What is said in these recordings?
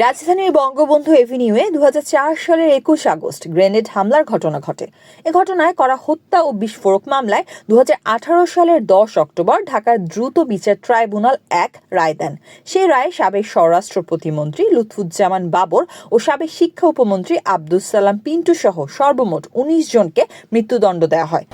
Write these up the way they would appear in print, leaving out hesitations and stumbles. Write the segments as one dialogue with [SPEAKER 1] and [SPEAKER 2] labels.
[SPEAKER 1] রাজধানীর বঙ্গবন্ধু এভিনিউয়ে 2004 সালের 21 August grenade হামলার ঘটনা ঘটে। এ ঘটনায় করা হত্যা ও বিস্ফোরক মামলায় 2018 সালের 10 অক্টোবর ঢাকার দ্রুত বিচার ট্রাইব্যুনাল 1 রায় দেন। সেই রায়ে সাবেক স্বরাষ্ট্র প্রতিমন্ত্রী লুৎফুজ্জামান বাবর ও সাবেক শিক্ষা উপমন্ত্রী আব্দুস সালাম পিন্টু সহ সর্বমোট 19 জনকে মৃত্যুদণ্ড দেওয়া হয়।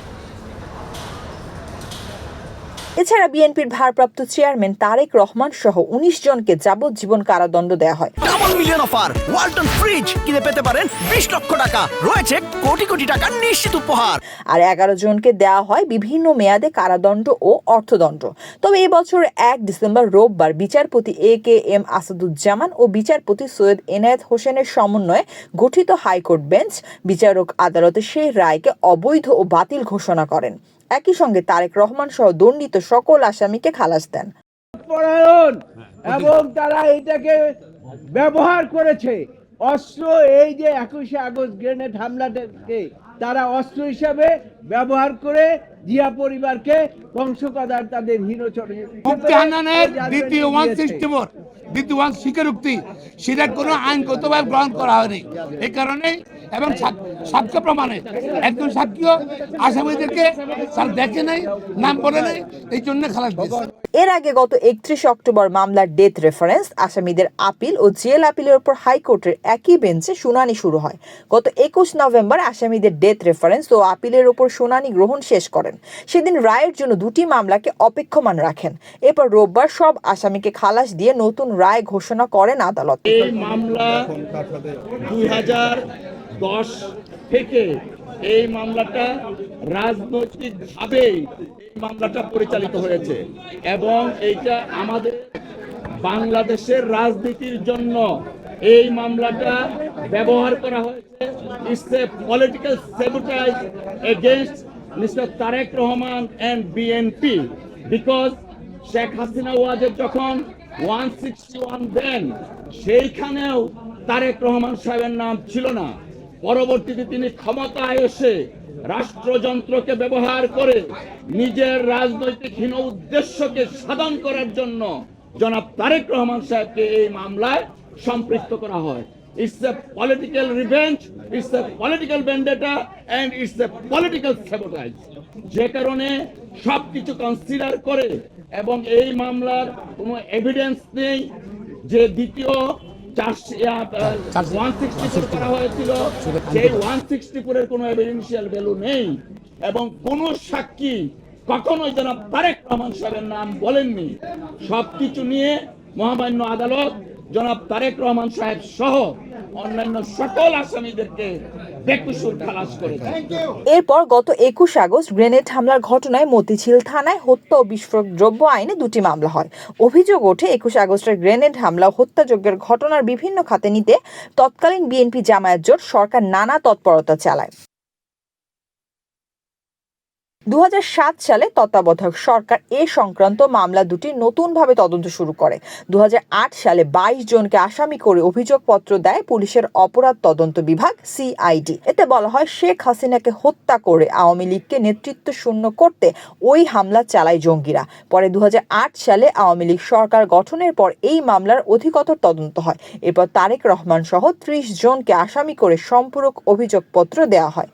[SPEAKER 1] এছাড়া বিএনপির ভারপ্রাপ্ত চেয়ারম্যান তারেক রহমান সহ 19 জনকে যাবজ্জীবন কারাদণ্ড দেওয়া হয়।
[SPEAKER 2] Double million offer Walton fridge কিনে পেতে পারেন 20 লক্ষ টাকা, রয়েছে কোটি কোটি টাকার নিশ্চিত উপহার।
[SPEAKER 1] আর 11 জনকে দেওয়া হয় বিভিন্ন মেয়াদে কারাদণ্ড ও অর্থদণ্ড। তবে এবছর 1 ডিসেম্বর রোববার বিচারপতি AKM আসাদুজ্জামান ও বিচারপতি সৈয়দ এনায়েত হোসেনের সমন্বয়ে গঠিত হাইকোর্ট বেঞ্চ বিচারক আদালতে সেই রায়কে অবৈধ ও বাতিল ঘোষণা করেন। একই সঙ্গে তারেক রহমান সহ দণ্ডিত সকল আসামিকে খালাস দেন।
[SPEAKER 3] এবং তারা এটাকে ব্যবহার করেছে অস্ত্র, এই যে 21 আগস্ট গ্রেনেড হামলাটাকে তারা অস্ত্র হিসাবে ব্যবহার করে জিয়া পরিবারকে ধ্বংসকাদার তাদের
[SPEAKER 4] দ্বিতীয় স্বীকারোক্তি সেটা কোনো আইনগতভাবে গ্রহণ করা হয়নি। এই কারণে এবং সাক্ষ্য প্রমাণে একজন সাক্ষীও আসামিদেরকে দেখে নাই, নাম বলে নাই, এই জন্য খালাস দিয়েছে।
[SPEAKER 1] এর আগে গত 31 অক্টোবর মামলার ডেথ রেফারেন্স, আসামিদের আপিল ও জেল আপিলের উপর হাইকোর্টের একই বেঞ্চে শুনানি শুরু হয়। গত 21 নভেম্বর আসামিদের ডেথ রেফারেন্স ও আপিলের উপর শুনানি গ্রহণ শেষ করেন। সেদিন রায়ের জন্য দুটি মামলাকে অপেক্ষমান রাখেন। এরপর রোববার সব আসামিকে খালাস দিয়ে নতুন রায় ঘোষণা করেন আদালত।
[SPEAKER 5] এই মামলা 2010 থেকে এই মামলাটা রাজনৈতিকভাবে মামলাটা পরিচালিত হয়েছে এবং এইটা আমাদের বাংলাদেশের রাজনীতির জন্য এই মামলাটা ব্যবহার করা হয়েছে। It's a political sabotage against mister Tarique Rahman and BNP, because Sheikh Hasina ওয়াজের যখন 161 দেন সেইখানেও তারেক রহমান সাহেবের নাম ছিল না। পরবর্তীতে তিনি ক্ষমতায় এসে রাষ্ট্রযন্ত্রকে ব্যবহার করে নিজের রাজনৈতিক হীন উদ্দেশ্যকে সাধন করার জন্য জনাব তারেক রহমান সাহেবকে এই মামলায় সম্পৃক্ত করা হয়। It's a political revenge, it's a political vendetta and it's a political sabotage. যে কারণে সবকিছু কনসিডার করে এবং এই মামলার কোনো এভিডেন্স নেই যে দ্বিতীয় 164 করা হয়েছিল, সেই 164 এর কোনো এভিডেন্সিয়াল ভ্যালু নেই এবং কোনো সাক্ষী কখনোই জনাব তারেক রহমান সাহেবের নাম বলেননি। সবকিছু নিয়ে মহামান্য আদালত জনাব তারেক রহমান সাহেব সহ অন্যান্য সকল আসামিদেরকে বেকসুর খালাস করেছে।
[SPEAKER 1] এরপর গত 21 আগস্ট গ্রেনেড হামলার ঘটনায় মতিঝিল থানায় হত্যা ও বিস্ফোরক দ্রব্য আইনে দুটি মামলা হয়। অভিযোগ ওঠে 21 আগস্টের গ্রেনেড হামলা ও হত্যাযজ্ঞের ঘটনার বিভিন্ন খাতে নিতে তৎকালীন বিএনপি জামায়াত জোট সরকার নানা তৎপরতা চালায়। 2007 সালে তত্ত্বাবধায়ক সরকার এ সংক্রান্ত মামলা দুটি নতুনভাবে তদন্ত শুরু করে। 2008 সালে 22 জনকে আসামি করে অভিযোগপত্র দেয় পুলিশের অপরাধ তদন্ত বিভাগ CID। এতে বলা হয় শেখ হাসিনাকে হত্যা করে আওয়ামী লীগকে নেতৃত্ব শূন্য করতে ওই হামলা চালায় জঙ্গিরা। পরে 2008 সালে আওয়ামী লীগ সরকার গঠনের পর এই মামলার অধিকতর তদন্ত হয়। এরপর তারেক রহমান সহ 30 জনকে আসামি করে সম্পূরক অভিযোগপত্র দেওয়া হয়।